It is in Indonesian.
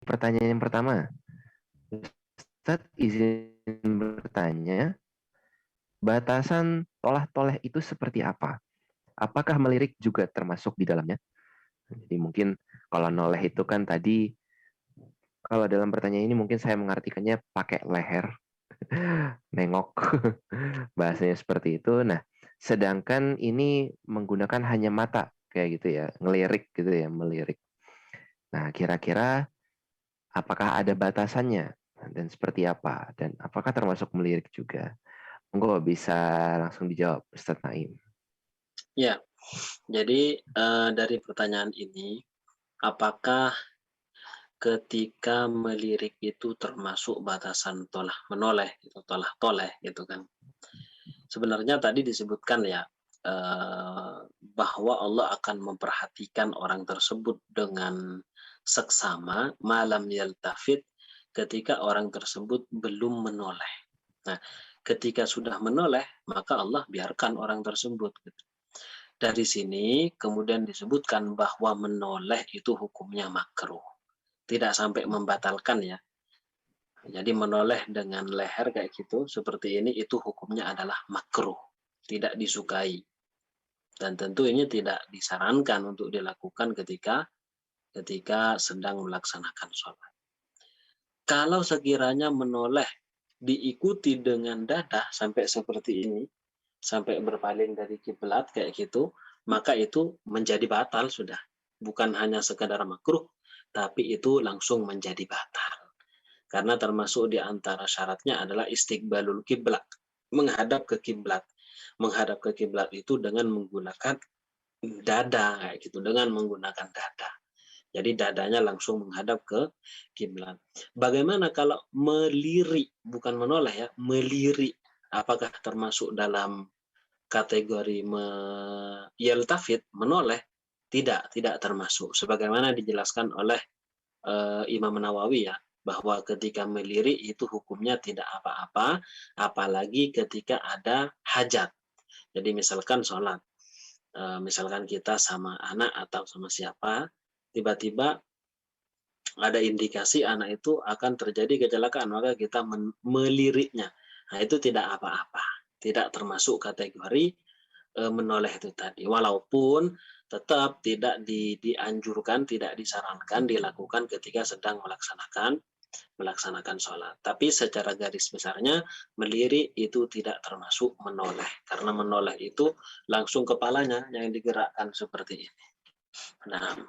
pertanyaan yang pertama, Ustadz izin bertanya, batasan tolah-toleh itu seperti apa? Apakah melirik juga termasuk di dalamnya? Jadi mungkin kalau noleh itu kan tadi, kalau dalam pertanyaan ini mungkin saya mengartikannya pakai leher, nengok, bahasanya seperti itu. Nah, sedangkan ini menggunakan hanya mata, kayak gitu ya, ngelirik gitu ya, melirik. Nah, kira-kira apakah ada batasannya? Dan seperti apa? Dan apakah termasuk melirik juga? Monggo bisa langsung dijawab, Ustadz Naim. Ya, jadi dari pertanyaan ini, apakah ketika melirik itu termasuk batasan tolah menoleh, gitu, tolah toleh, gitu kan? Sebenarnya tadi disebutkan ya bahwa Allah akan memperhatikan orang tersebut dengan seksama malam yaltafit ketika orang tersebut belum menoleh. Nah, ketika sudah menoleh, maka Allah biarkan orang tersebut. Gitu. Dari sini kemudian disebutkan bahwa menoleh itu hukumnya makruh. Tidak sampai membatalkan ya. Jadi menoleh dengan leher kayak gitu, seperti ini, itu hukumnya adalah makruh. Tidak disukai. Dan tentu ini tidak disarankan untuk dilakukan ketika sedang melaksanakan sholat. Kalau sekiranya menoleh diikuti dengan dada sampai seperti ini, sampai berpaling dari kiblat kayak gitu, maka itu menjadi batal sudah. Bukan hanya sekadar makruh, tapi itu langsung menjadi batal. Karena termasuk di antara syaratnya adalah istiqbalul kiblat, menghadap ke kiblat. Menghadap ke kiblat itu dengan menggunakan dada kayak gitu, dengan menggunakan dada. Jadi dadanya langsung menghadap ke kiblat. Bagaimana kalau melirik, bukan menoleh ya, melirik? Apakah termasuk dalam kategori yeltafit, menoleh? Tidak, tidak termasuk. Sebagaimana dijelaskan oleh Imam Nawawi ya, bahwa ketika melirik itu hukumnya tidak apa-apa, apalagi ketika ada hajat. Jadi misalkan sholat, misalkan kita sama anak atau sama siapa, tiba-tiba ada indikasi anak itu akan terjadi kecelakaan, maka kita meliriknya. Nah, itu tidak apa-apa, tidak termasuk kategori menoleh itu tadi. Walaupun tetap tidak dianjurkan, tidak disarankan dilakukan ketika sedang melaksanakan sholat. Tapi secara garis besarnya melirik itu tidak termasuk menoleh, karena menoleh itu langsung kepalanya yang digerakkan seperti ini. Nah,